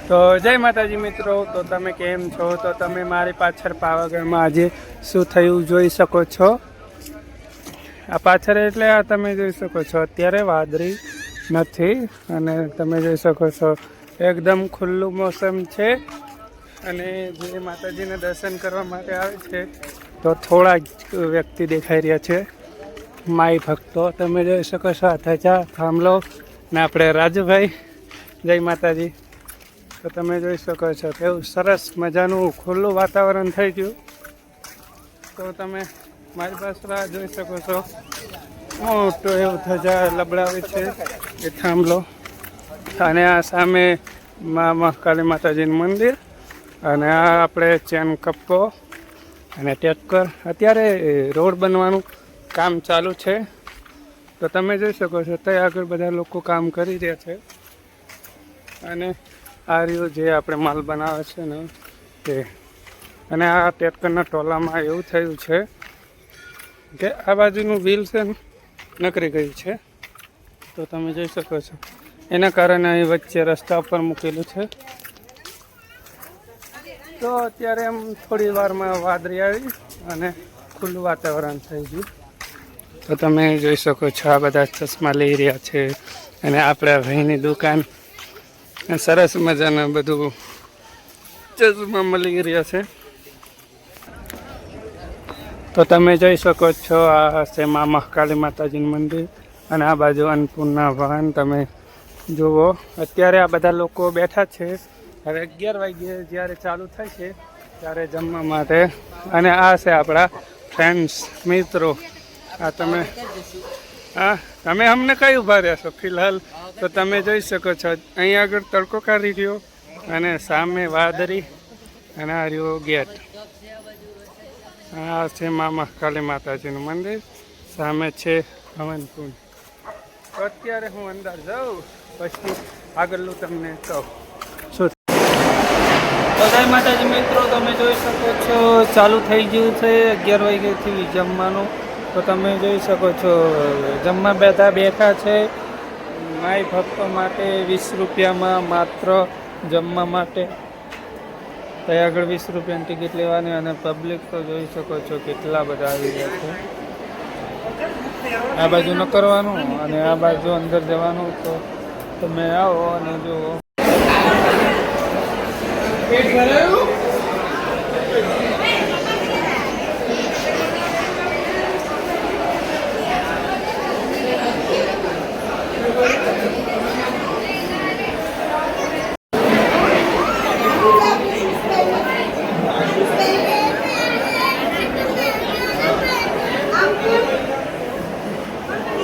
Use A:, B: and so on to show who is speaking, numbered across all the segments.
A: તો જય માતાજી મિત્રો, તો તમે કેમ છો? તો તમે મારી પાછળ પાવાગઢમાં આજે શું થયું જોઈ શકો છો. આ પાછળ એટલે આ તમે જોઈ શકો છો અત્યારે વાદળી નથી અને તમે જોઈ શકો છો એકદમ ખુલ્લું મોસમ છે. અને જે માતાજીને દર્શન કરવા માટે આવે છે તો થોડા જ વ્યક્તિ દેખાઈ રહ્યા છે, માઈ ભક્તો. તમે જોઈ શકો છો થચા થાંભલો ને આપણે રાજુભાઈ. જય માતાજી. તો તમે જોઈ શકો છો કેવું સરસ મજાનું ખુલ્લું વાતાવરણ થઈ ગયું. તો તમે મારી પાસે જોઈ શકો છો મોટો એવું ધજા લબડાવે છે એ થાંભલો. અને આ સામે મહાકાળી માતાજીનું મંદિર અને આ આપણે ચેન કપ્પો અને ટેક્ટર. અત્યારે રોડ બનવાનું કામ ચાલુ છે તો તમે જોઈ શકો છો ત્યાં આગળ બધા લોકો કામ કરી રહ્યા છે. અને આ રહ્યું જે આપણે માલ બનાવે છે ને તે. અને આ ટ્રેક્ટરના ટોલામાં એવું થયું છે કે આ બાજુનું વ્હીલ છે નકરી ગયું છે. તો તમે જોઈ શકો છો એના કારણે અહીં વચ્ચે રસ્તા ઉપર મૂકેલું છે. તો અત્યારે એમ થોડી વારમાં વાદળી આવી અને ખુલ્લું વાતાવરણ થઈ ગયું. તો તમે જોઈ શકો છો આ બધા ચશ્મા લઈ રહ્યા છે અને આપણા ભાઈની દુકાન સરસ મજાના બધું ચશ્મા મળી રહ્યા છે. તો તમે જોઈ શકો છો આ છે મહાકાળી માતાજીનું મંદિર અને આ બાજુ અન્નપૂર્ણા વાહન. તમે જુઓ અત્યારે આ બધા લોકો બેઠા છે. હવે 11 વાગ્યે જ્યારે ચાલુ થાય છે ત્યારે જમવા માટે. અને આ છે આપણા ફ્રેન્ડ્સ મિત્રો. આ તમે અમને કઈ ઊભા રહ્યા છો ફિલહાલ? તો તમે જોઈ શકો છો અહીં આગળ તડકો કાઢી રહ્યો અને સામે વાદળી અને આ રહ્યો ગેટ. આ છે મહાકાળી માતાજીનું મંદિર, સામે છે હવનકુંડ. તો અત્યારે હું અંદર જાઉં પછી આગળનું તમને કહું શું. તો જય માતાજી મિત્રો, તમે જોઈ શકો છો ચાલુ થઈ ગયું છે 11 વાગ્યાથી જમવાનું. તો તમે જોઈ શકો છો જમવા બેઠા છે માય ભક્તો માટે 20 રૂપિયામાં માત્ર જમવા માટે. ત્યાં આગળ 20 રૂપિયાની ટિકિટ લેવાની. અને પબ્લિક તો જોઈ શકો છો કેટલા બધા આવી ગયા છે. આ બાજુ ન કરવાનું અને આ બાજુ અંદર જવાનું. તો તમે આવો અને જુઓ.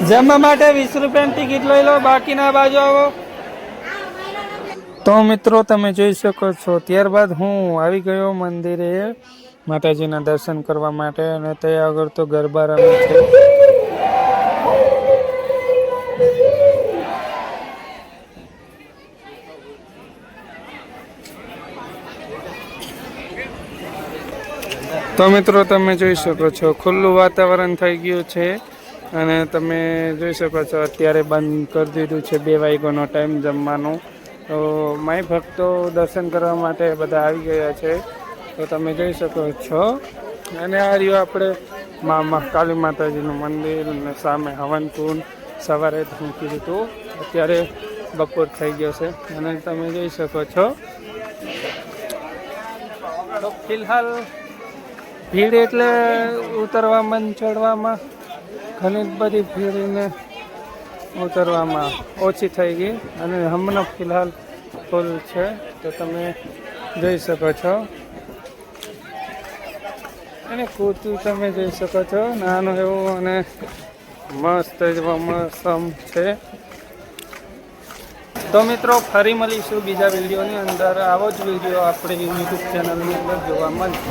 A: જમવા માટે 20 રૂપિયાની ટિકિટ લઈ લો, બાકીના બાજુ આવો. તો મિત્રો તમે જોઈ શકો છો ત્યારબાદ હું આવી ગયો મંદિરે માતાજીના દર્શન કરવા માટે. અને ત્યાં આગળ તો ગરબા રમે છે. તો મિત્રો તમે જોઈ શકો છો ખુલ્લું વાતાવરણ થઈ ગયું છે. અને તમે જોઈ શકો છો અત્યારે બંધ કરી દીધું છે 2 વાગ્યાનો ટાઈમ જમવાનું. તો માય ભક્તો દર્શન કરવા માટે બધા આવી ગયા છે. તો તમે જોઈ શકો છો. અને આ રહ્યું આપણે મહાકાળી માતાજીનું મંદિર અને સામે હવનકુંડ. સવારે હું કીધું હતું, અત્યારે બપોર થઈ ગયો છે. અને તમે જોઈ શકો છો તો ફિલહાલ ભીડ એટલે ઉતરવામાં ચડવામાં ઘણી બધી ભીડને ઉતરવામાં ઓછી થઈ ગઈ. અને હમણાં ફિલહાલ ફૂલ છે. તો તમે જોઈ શકો છો. અને કૂતું તમે જોઈ શકો છો નાનું એવું અને મસ્ત મોસમ છે. તો મિત્રો ફરી મળીશું બીજા વિડીયોની અંદર. આવો જ વિડીયો આપણે યુટ્યુબ ચેનલની અંદર જોવા મળશે.